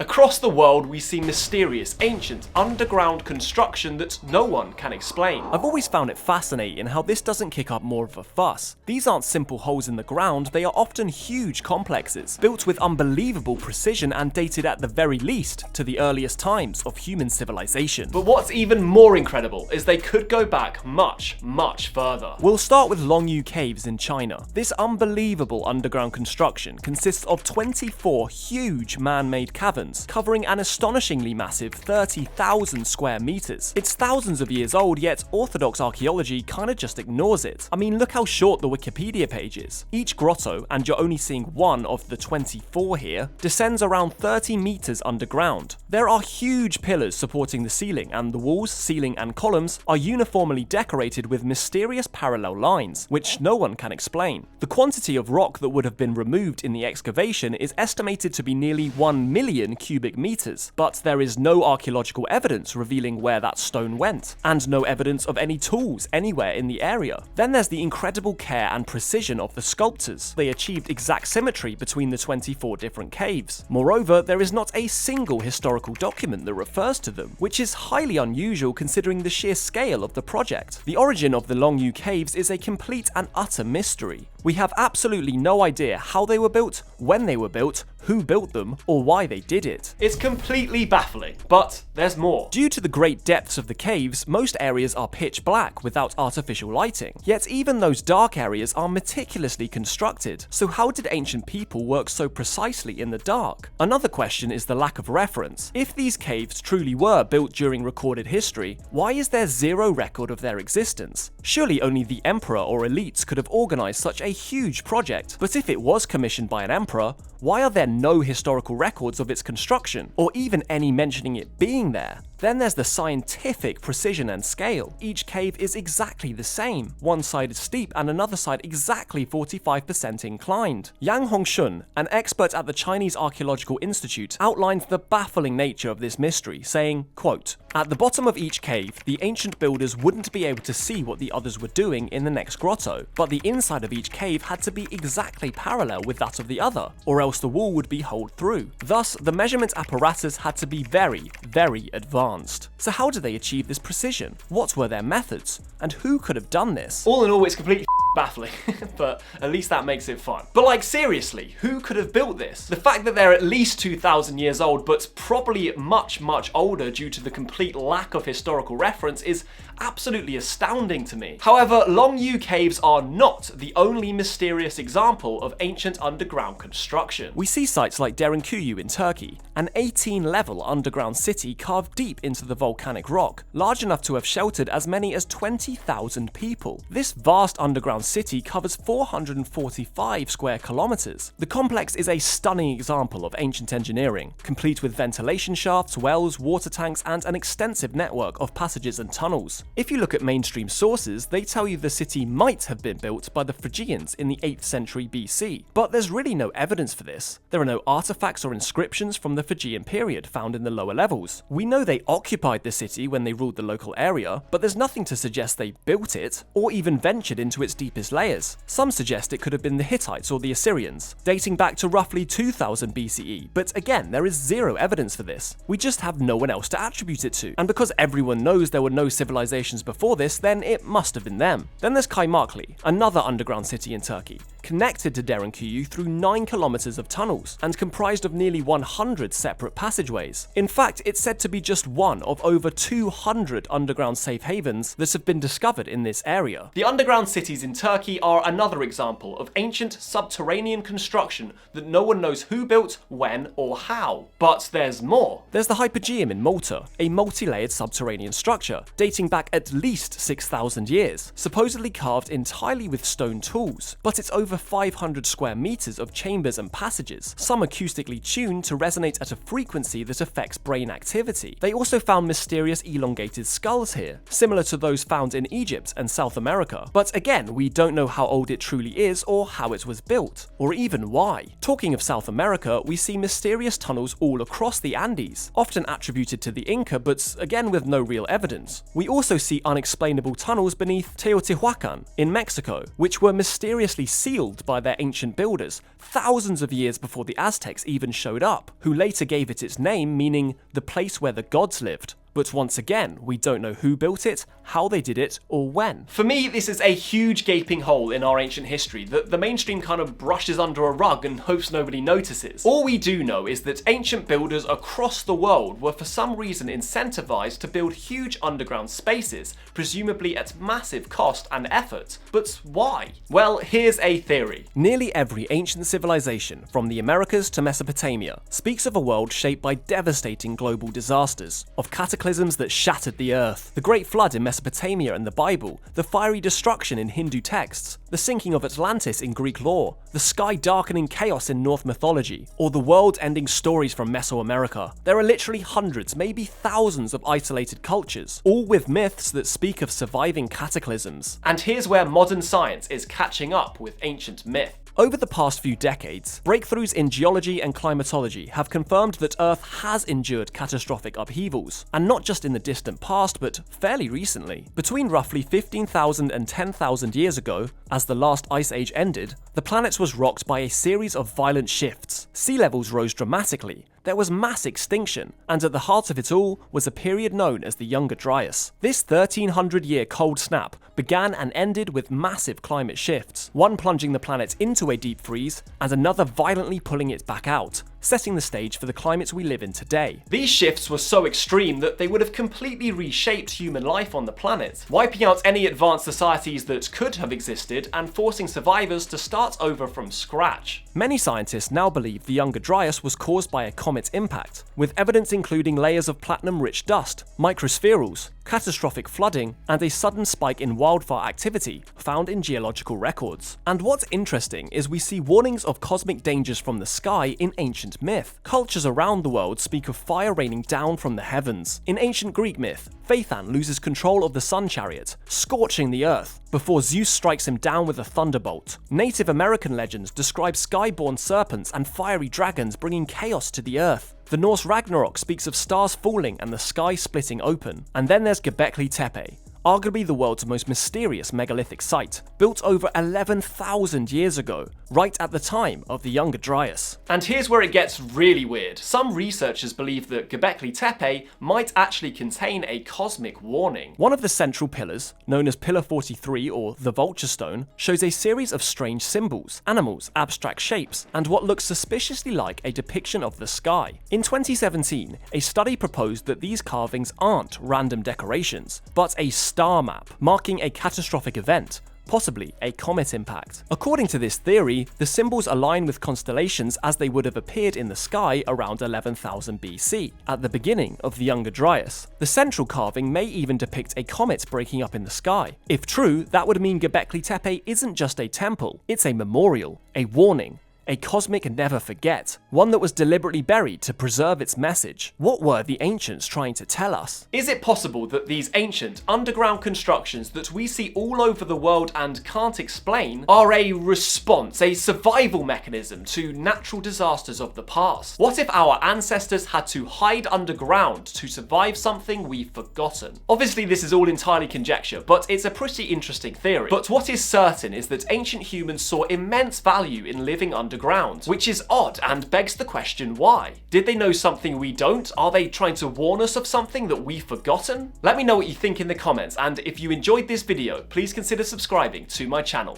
Across the world, we see mysterious, ancient, underground construction that no one can explain. I've always found it fascinating how this doesn't kick up more of a fuss. These aren't simple holes in the ground, they are often huge complexes, built with unbelievable precision and dated at the very least to the earliest times of human civilization. But what's even more incredible is they could go back much, much further. We'll start with Longyou caves in China. This unbelievable underground construction consists of 24 huge man-made caverns covering an astonishingly massive 30,000 square meters. It's thousands of years old, yet orthodox archaeology kinda just ignores it. I mean, look how short the Wikipedia page is. Each grotto, and you're only seeing one of the 24 here, descends around 30 meters underground. There are huge pillars supporting the ceiling, and the walls, ceiling, and columns are uniformly decorated with mysterious parallel lines, which no one can explain. The quantity of rock that would have been removed in the excavation is estimated to be nearly 1 million cubic meters, but there is no archaeological evidence revealing where that stone went, and no evidence of any tools anywhere in the area. Then there's the incredible care and precision of the sculptors. They achieved exact symmetry between the 24 different caves. Moreover, there is not a single historical document that refers to them, which is highly unusual considering the sheer scale of the project. The origin of the Longyou caves is a complete and utter mystery. We have absolutely no idea how they were built, when they were built, who built them, or why they did it. It's completely baffling, but there's more. Due to the great depths of the caves, most areas are pitch black without artificial lighting. Yet even those dark areas are meticulously constructed. So how did ancient people work so precisely in the dark? Another question is the lack of reference. If these caves truly were built during recorded history, why is there zero record of their existence? Surely only the emperor or elites could have organized such a huge project. But if it was commissioned by an emperor, why are there no historical records of its construction, or even any mentioning it being there? Then there's the scientific precision and scale. Each cave is exactly the same. One side is steep and another side exactly 45% inclined. Yang Hongshun, an expert at the Chinese Archaeological Institute, outlines the baffling nature of this mystery, saying, quote, "At the bottom of each cave, the ancient builders wouldn't be able to see what the others were doing in the next grotto, but the inside of each cave had to be exactly parallel with that of the other, or else the wall would be holed through. Thus, the measurement apparatus had to be very, very advanced. So how did they achieve this precision? What were their methods? And who could have done this?" All in all, it's completely baffling, but at least that makes it fun. But like, seriously, who could have built this? The fact that they're at least 2,000 years old, but probably much, much older due to the complete lack of historical reference is absolutely astounding to me. However, Longyou caves are not the only mysterious example of ancient underground construction. We see sites like Derinkuyu in Turkey, an 18-level underground city carved deep into the volcanic rock, large enough to have sheltered as many as 20,000 people. This vast underground city covers 445 square kilometers. The complex is a stunning example of ancient engineering, complete with ventilation shafts, wells, water tanks, and an extensive network of passages and tunnels. If you look at mainstream sources, they tell you the city might have been built by the Phrygians in the 8th century BC, but there's really no evidence for this. There are no artifacts or inscriptions from the Phrygian period found in the lower levels. We know they occupied the city when they ruled the local area, but there's nothing to suggest they built it, or even ventured into its deepest layers. Some suggest it could have been the Hittites or the Assyrians, dating back to roughly 2000 BCE, but again, there is zero evidence for this. We just have no one else to attribute it to, and because everyone knows there were no civilizations before this, then it must have been them. Then there's Kaymakli, another underground city in Turkey, connected to Derinkuyu through 9 kilometers of tunnels, and comprised of nearly 100 separate passageways. In fact, it's said to be just one of over 200 underground safe havens that have been discovered in this area. The underground cities in Turkey are another example of ancient subterranean construction that no one knows who built, when, or how. But there's more. There's the Hypogeum in Malta, a multi-layered subterranean structure, dating back at least 6,000 years, supposedly carved entirely with stone tools, but it's over 500 square meters of chambers and passages, some acoustically tuned to resonate at a frequency that affects brain activity. They also found mysterious elongated skulls here, similar to those found in Egypt and South America, but again, we don't know how old it truly is or how it was built, or even why. Talking of South America, we see mysterious tunnels all across the Andes, often attributed to the Inca, but again with no real evidence. We also see unexplainable tunnels beneath Teotihuacan in Mexico, which were mysteriously sealed revealed by their ancient builders thousands of years before the Aztecs even showed up, who later gave it its name, meaning the place where the gods lived. But once again, we don't know who built it, how they did it, or when. For me, this is a huge gaping hole in our ancient history that the mainstream kind of brushes under a rug and hopes nobody notices. All we do know is that ancient builders across the world were for some reason incentivized to build huge underground spaces, presumably at massive cost and effort. But why? Well, here's a theory. Nearly every ancient civilization, from the Americas to Mesopotamia, speaks of a world shaped by devastating global disasters, of cataclysms that shattered the earth, the Great Flood in Mesopotamia and the Bible, the fiery destruction in Hindu texts, the sinking of Atlantis in Greek lore, the sky-darkening chaos in Norse mythology, or the world-ending stories from Mesoamerica. There are literally hundreds, maybe thousands of isolated cultures, all with myths that speak of surviving cataclysms. And here's where modern science is catching up with ancient myth. Over the past few decades, breakthroughs in geology and climatology have confirmed that Earth has endured catastrophic upheavals, and not just in the distant past, but fairly recently. Between roughly 15,000 and 10,000 years ago, as the last ice age ended, the planet was rocked by a series of violent shifts. Sea levels rose dramatically, there was mass extinction, and at the heart of it all was a period known as the Younger Dryas. This 1300-year cold snap began and ended with massive climate shifts, one plunging the planet into a deep freeze, and another violently pulling it back out, setting the stage for the climate we live in today. These shifts were so extreme that they would have completely reshaped human life on the planet, wiping out any advanced societies that could have existed and forcing survivors to start over from scratch. Many scientists now believe the Younger Dryas was caused by a comet impact, with evidence including layers of platinum-rich dust, microspherules, catastrophic flooding, and a sudden spike in wildfire activity found in geological records. And what's interesting is we see warnings of cosmic dangers from the sky in ancient myth. Cultures around the world speak of fire raining down from the heavens. In ancient Greek myth, Phaethon loses control of the sun chariot, scorching the earth, before Zeus strikes him down with a thunderbolt. Native American legends describe sky-born serpents and fiery dragons bringing chaos to the earth. The Norse Ragnarok speaks of stars falling and the sky splitting open. And then there's Gobekli Tepe, arguably the world's most mysterious megalithic site, built over 11,000 years ago, right at the time of the Younger Dryas. And here's where it gets really weird. Some researchers believe that Gobekli Tepe might actually contain a cosmic warning. One of the central pillars, known as Pillar 43 or the Vulture Stone, shows a series of strange symbols, animals, abstract shapes, and what looks suspiciously like a depiction of the sky. In 2017, a study proposed that these carvings aren't random decorations, but a star map, marking a catastrophic event, possibly a comet impact. According to this theory, the symbols align with constellations as they would have appeared in the sky around 11,000 BC, at the beginning of the Younger Dryas. The central carving may even depict a comet breaking up in the sky. If true, that would mean Gobekli Tepe isn't just a temple, it's a memorial, a warning, a cosmic never forget, one that was deliberately buried to preserve its message. What were the ancients trying to tell us? Is it possible that these ancient underground constructions that we see all over the world and can't explain are a response, a survival mechanism to natural disasters of the past? What if our ancestors had to hide underground to survive something we've forgotten? Obviously this is all entirely conjecture, but it's a pretty interesting theory. But what is certain is that ancient humans saw immense value in living underground, which is odd and begs the question why. Did they know something we don't? Are they trying to warn us of something that we've forgotten? Let me know what you think in the comments, and if you enjoyed this video, please consider subscribing to my channel.